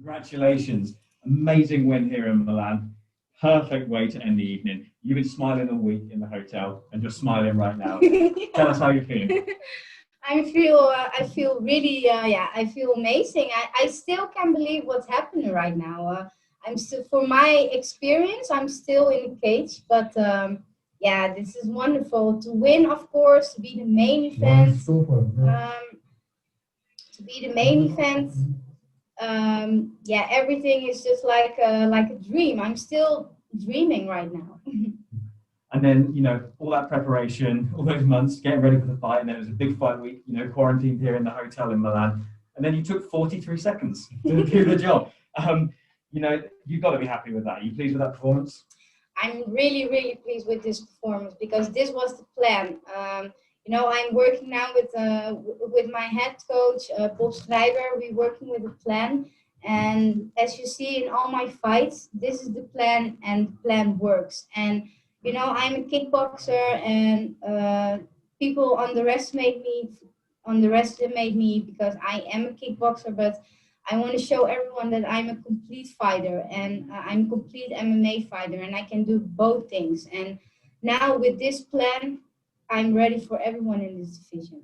Congratulations. Amazing win here in Milan. Perfect way to end the evening. You've been smiling all week in the hotel and you're smiling right now. Tell us how you're feeling. I feel really, I feel amazing. I still can't believe what's happening right now. I'm still, for my experience, I'm still in the cage, but this is wonderful to win, of course, to be the main event. To be the main event. Everything is just like a dream. I'm still dreaming right now. And then, you know, all that preparation, all those months, getting ready for the fight, and then it was a big fight week, you know, quarantined here in the hotel in Milan. And then you took 43 seconds to do the job. You know, you've got to be happy with that. Are you pleased with that performance? I'm really, really pleased with this performance because this was the plan. You know, I'm working now with my head coach, Bob Schrijber. We're working with a plan. And as you see in all my fights, this is the plan and the plan works. And you know, I'm a kickboxer, and people underestimate me because I am a kickboxer. But I want to show everyone that I'm a complete fighter, and I'm a complete MMA fighter, and I can do both things. And now with this plan, I'm ready for everyone in this division.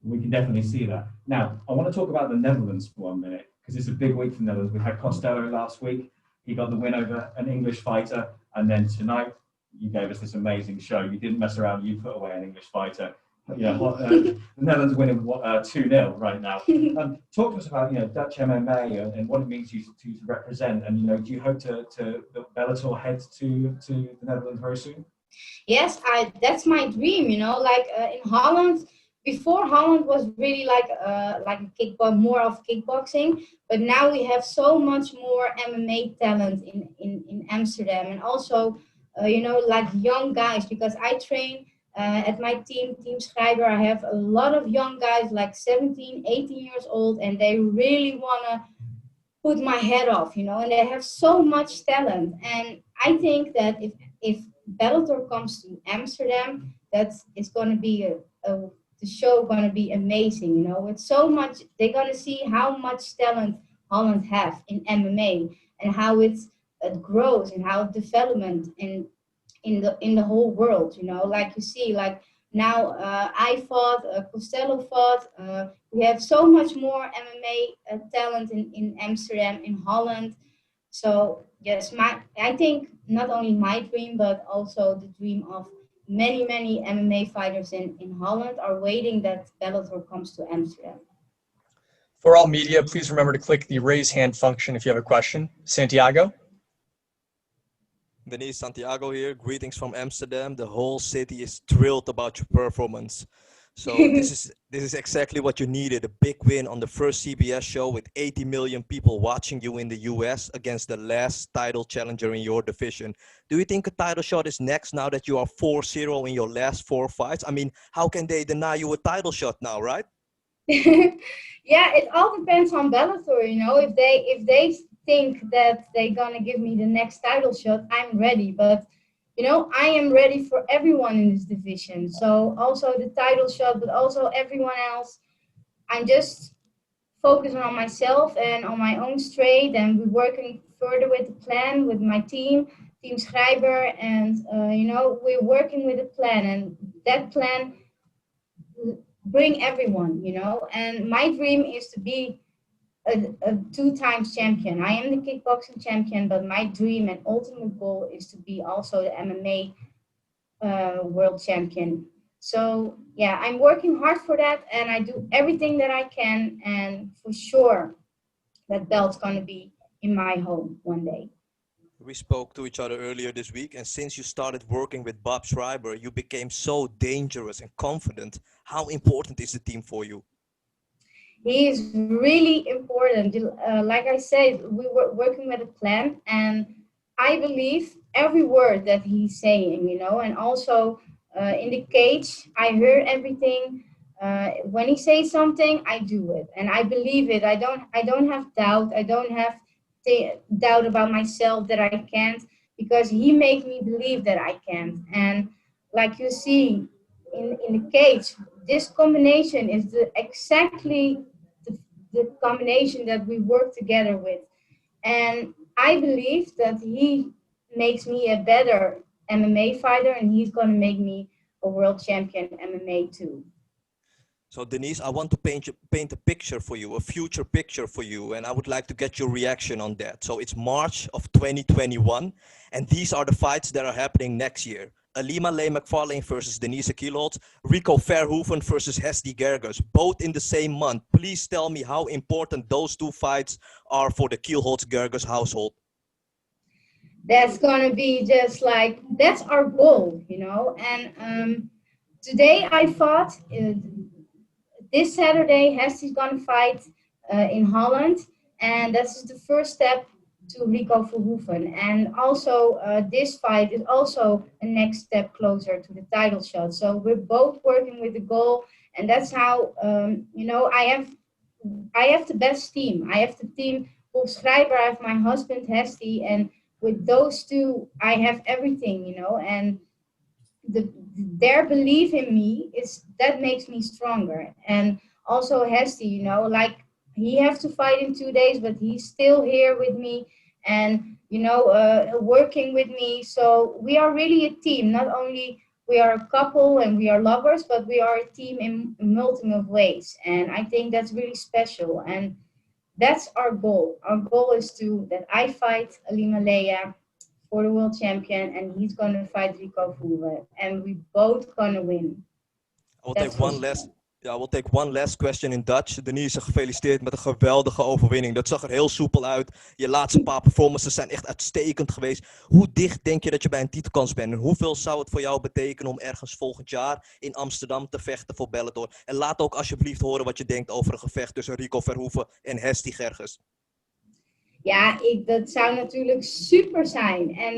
We can definitely see that. Now, I want to talk about the Netherlands for 1 minute because it's a big week for the Netherlands. We had Costello last week. He got the win over an English fighter, and then tonight, you gave us this amazing show. You didn't mess around. You put away an English fighter. You know, the Netherlands winning 2-0 right now. Talk to us about, you know, Dutch MMA and what it means to represent. And, you know, do you hope to Bellator head to the Netherlands very soon? Yes, that's my dream. You know, like in Holland. Before, Holland was really like a more of kickboxing, but now we have so much more MMA talent in Amsterdam, and also you know, like young guys, because I train at my team Schrijber. I have a lot of young guys like 17, 18 years old, and they really want to put my head off, you know, and they have so much talent. And I think that if Bellator comes to Amsterdam, that it's going to be the show going to be amazing, you know, with so much. They're going to see how much talent Holland have in MMA and how it grows and how development in the whole world, you know, like you see, like now I fought, Costello fought. We have so much more MMA talent in Amsterdam, in Holland. So yes, I think not only my dream, but also the dream of many MMA fighters in Holland are waiting that Bellator comes to Amsterdam. For all media, please remember to click the raise hand function if you have a question. Santiago? Denise, Santiago here. Greetings from Amsterdam. The whole city is thrilled about your performance. So this is exactly what you needed, a big win on the first CBS show with 80 million people watching you in the US against the last title challenger in your division. Do you think a title shot is next now that you are 4-0 in your last 4 fights? I mean, how can they deny you a title shot now, right? Yeah, it all depends on Bellator, you know. If they think that they're gonna give me the next title shot, I'm ready. But you know, I am ready for everyone in this division. So also the title shot, but also everyone else. I'm just focusing on myself and on my own straight, and we're working further with the plan with my team Schrijber, and you know, we're working with a plan, and that plan bring everyone, you know. And my dream is to be a 2 times champion. I am the kickboxing champion, but my dream and ultimate goal is to be also the MMA world champion. So yeah, I'm working hard for that, and I do everything that I can, and for sure that belt's going to be in my home one day. We spoke to each other earlier this week, and since you started working with Bob Schrijber, you became so dangerous and confident. How important is the team for you? He is really important. Like I said, we were working with a plan, and I believe every word that he's saying, you know, and also in the cage, I heard everything. When he says something, I do it, and I believe it. I don't have doubt. I don't have doubt about myself that I can't, because he made me believe that I can. And like you see in the cage, this combination is exactly the combination that we work together with. And I believe that he makes me a better MMA fighter, and he's going to make me a world champion MMA too. So Denise, I want to paint a picture for you, a future picture for you, and I would like to get your reaction on that. So it's March of 2021, and these are the fights that are happening next year. Alima Leigh McFarlane versus Denise Kielholtz, Rico Verhoeven versus Hesti Gerges, both in the same month. Please tell me how important those two fights are for the Kielholtz-Gerges household. That's going to be just like, that's our goal, you know. And today I fought, this Saturday, Hesti's going to fight in Holland. And that's the first step to Rico Verhoeven. And also, this fight is also a next step closer to the title shot. So we're both working with the goal. And that's how, you know, I have the best team. I have the team Wolf Schreiber, I have my husband, Hesti. And with those two, I have everything, you know. And their belief in me that makes me stronger. And also Hesti, you know, like he has to fight in 2 days, but he's still here with me and, you know, working with me. So we are really a team. Not only we are a couple and we are lovers, but we are a team in multiple ways. And I think that's really special. And that's our goal. Our goal is that I fight Alima Leigh for the world champion, and he's going to fight Rico Verhoeven, and we both going to win. I will take one last question in Dutch. Denise, gefeliciteerd met een geweldige overwinning. Dat zag er heel soepel uit. Je laatste paar performances zijn echt uitstekend geweest. Hoe dicht denk je dat je bij een titelkans bent? En hoeveel zou het voor jou betekenen om ergens volgend jaar in Amsterdam te vechten voor Bellator? En laat ook alsjeblieft horen wat je denkt over een gevecht tussen Rico Verhoeven en Hesti Gerges. Ja, dat zou natuurlijk super zijn. En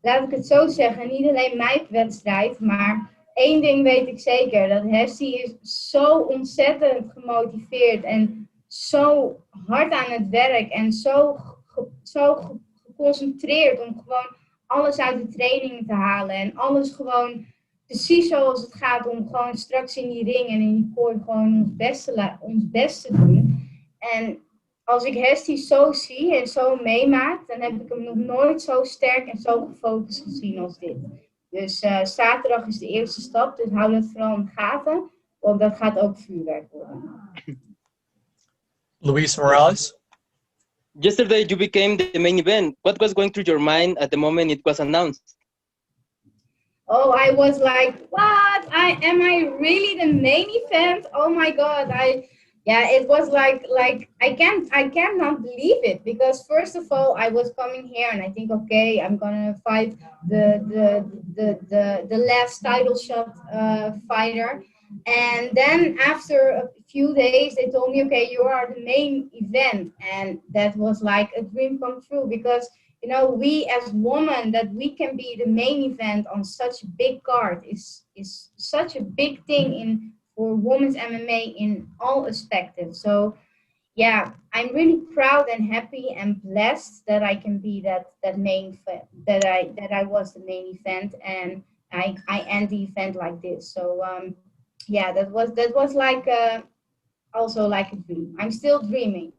laat ik het zo zeggen, niet alleen mijn wedstrijd, maar één ding weet ik zeker. Dat Hesti is zo ontzettend gemotiveerd en zo hard aan het werk en zo geconcentreerd om gewoon alles uit de trainingen te halen. En alles gewoon precies zoals het gaat om gewoon straks in die ring en in die kooi gewoon ons best te doen. En als ik Hesti zo zie en zo meemaak, dan heb ik hem nog nooit zo sterk en zo gefocust gezien als dit. Dus zaterdag is de eerste stap, dus hou dat vooral in de gaten, want dat gaat ook vuurwerk worden. Luis Morales? Yesterday you became the main event. What was going through your mind at the moment it was announced? Oh, I was like, what? Am I really the main event? Oh my God! Yeah, it was like I cannot believe it, because first of all I was coming here and I think, okay, I'm gonna fight the last title shot fighter, and then after a few days they told me, okay, you are the main event, and that was like a dream come true, because you know, we as women, that we can be the main event on such a big card is such a big thing for women's MMA in all aspects. So yeah, I'm really proud and happy and blessed that I can be that main that I was the main event, and I end the event like this. So yeah, that was like also like a dream. I'm still dreaming.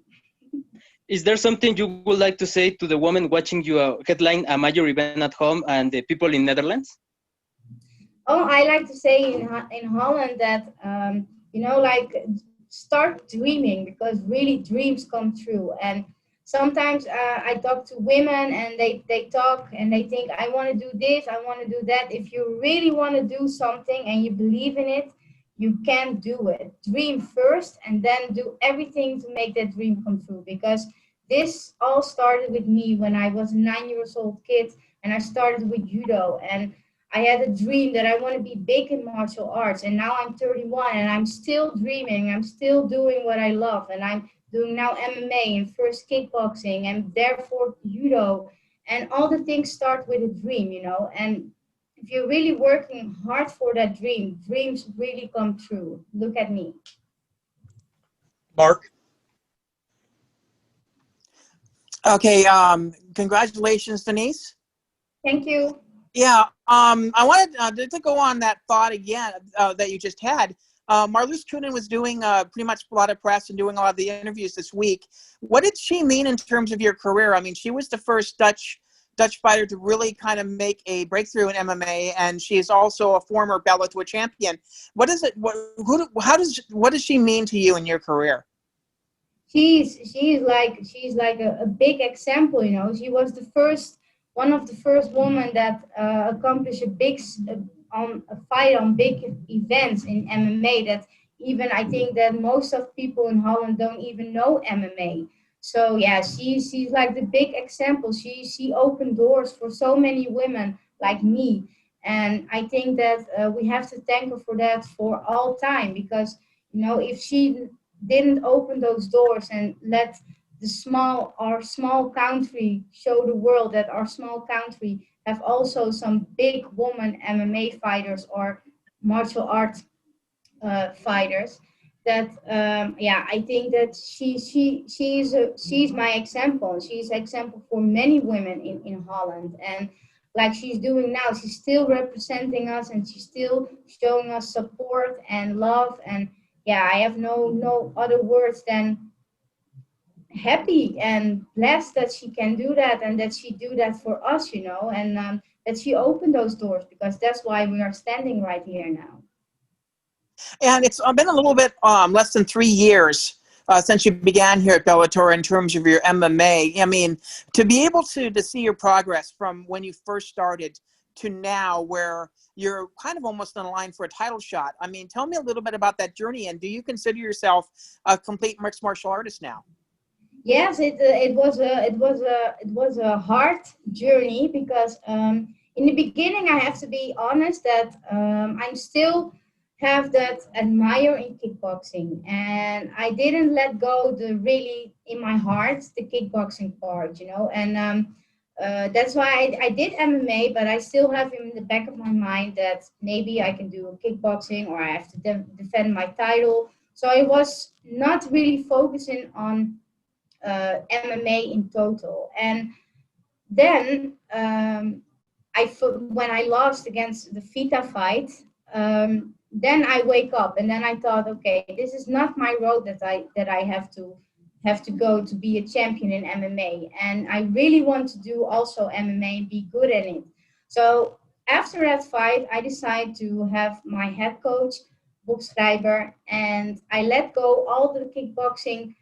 Is there something you would like to say to the women watching you headline a major event at home and the people in Netherlands? Oh, I like to say in Holland that, you know, like start dreaming, because really dreams come true. And sometimes I talk to women and they talk and they think, I want to do this, I want to do that. If you really want to do something and you believe in it, you can do it. Dream first and then do everything to make that dream come true. Because this all started with me when I was a 9-year-old kid and I started with judo, and I had a dream that I want to be big in martial arts, and now I'm 31 and I'm still dreaming. I'm still doing what I love, and I'm doing now MMA and first kickboxing and therefore judo, and all the things start with a dream, you know. And if you're really working hard for that dream, dreams really come true. Look at me. Mark? Okay, congratulations, Denise. Thank you. Yeah, I wanted to go on that thought again that you just had. Marloes Kunin was doing pretty much a lot of press and doing a lot of the interviews this week. What did she mean in terms of your career? I mean, she was the first Dutch fighter to really kind of make a breakthrough in MMA, and she is also a former Bellator champion. What is it? What does she mean to you in your career? She's like a big example. You know, she was one of the first women that accomplished a fight on big events in MMA. That even I think that most of people in Holland don't even know MMA. So yeah, she's like the big example. She opened doors for so many women like me, and I think that we have to thank her for that for all time, because you know, if she didn't open those doors and let our small country show the world that our small country have also some big woman MMA fighters or martial arts fighters, that I think that she's my example. She's example for many women in Holland, and like she's doing now, she's still representing us and she's still showing us support and love. And yeah, I have no other words than happy and blessed that she can do that, and that she do that for us, you know, and that she opened those doors, because that's why we are standing right here now. And it's been a little bit less than 3 years since you began here at Bellator in terms of your MMA. I mean, to be able to see your progress from when you first started to now, where you're kind of almost on a line for a title shot. I mean, tell me a little bit about that journey, and do you consider yourself a complete mixed martial artist now? Yes, it was a hard journey, because in the beginning, I have to be honest that I'm still have that admire in kickboxing, and I didn't let go the really in my heart the kickboxing part, you know, and that's why I did MMA, but I still have in the back of my mind that maybe I can do kickboxing or I have to defend my title. So I was not really focusing on MMA in total. And then when I lost against the Vita fight, then I wake up and then I thought, okay, this is not my road that I have to go to be a champion in MMA. And I really want to do also MMA and be good at it. So after that fight, I decided to have my head coach, Bob Schrijber, and I let go all the kickboxing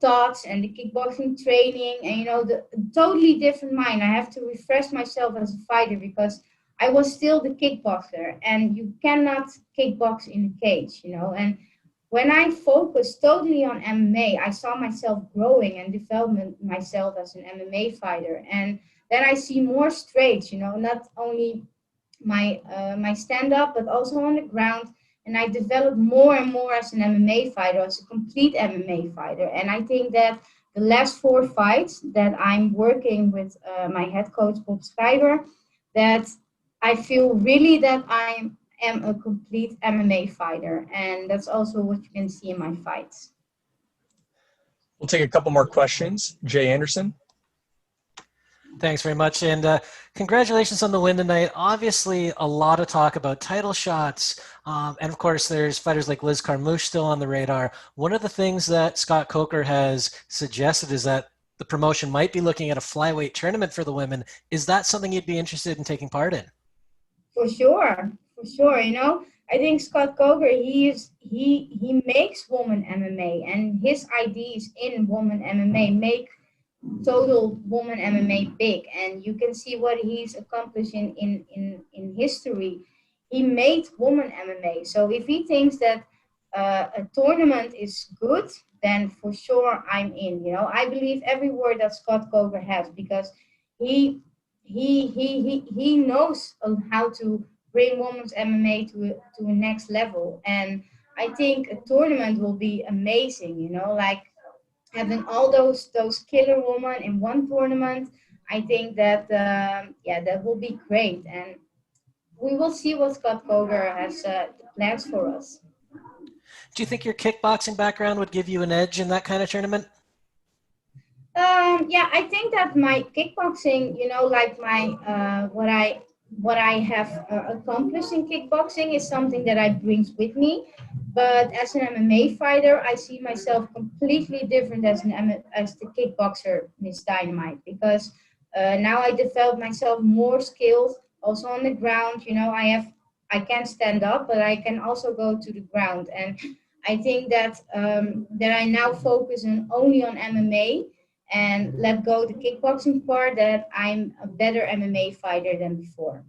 thoughts and the kickboxing training, and you know, the totally different mind. I have to refresh myself as a fighter, because I was still the kickboxer, and you cannot kickbox in the cage, you know. And when I focused totally on MMA, I saw myself growing and developing myself as an MMA fighter. And then I see more straights, you know, not only my stand up, but also on the ground. And I developed more and more as an MMA fighter, as a complete MMA fighter. And I think that the last 4 fights that I'm working with my head coach, Bob Schrijber, that I feel really that I am a complete MMA fighter. And that's also what you can see in my fights. We'll take a couple more questions. Jay Anderson. Thanks very much, and congratulations on the win tonight. Obviously, a lot of talk about title shots, and of course, there's fighters like Liz Carmouche still on the radar. One of the things that Scott Coker has suggested is that the promotion might be looking at a flyweight tournament for the women. Is that something you'd be interested in taking part in? For sure. You know, I think Scott Coker, he makes woman MMA, and his ideas in woman MMA make total woman MMA big, and you can see what he's accomplishing in history. He made woman MMA. So if he thinks that a tournament is good, then for sure I'm in. You know, I believe every word that Scott Coker has, because he knows how to bring women's MMA to a next level. And I think a tournament will be amazing. You know, like having all those killer women in one tournament, I think that that will be great, and we will see what Scott Coker has plans for us. Do you think your kickboxing background would give you an edge in that kind of tournament? Yeah, I think that my kickboxing, you know, like my what I have accomplished in kickboxing is something that I bring with me. But as an MMA fighter, I see myself completely different as as the kickboxer Miss Dynamite, because now I develop myself more skills also on the ground. You know, I can stand up, but I can also go to the ground, and I think that that I now focus on only on MMA and let go the kickboxing part. That I'm a better MMA fighter than before.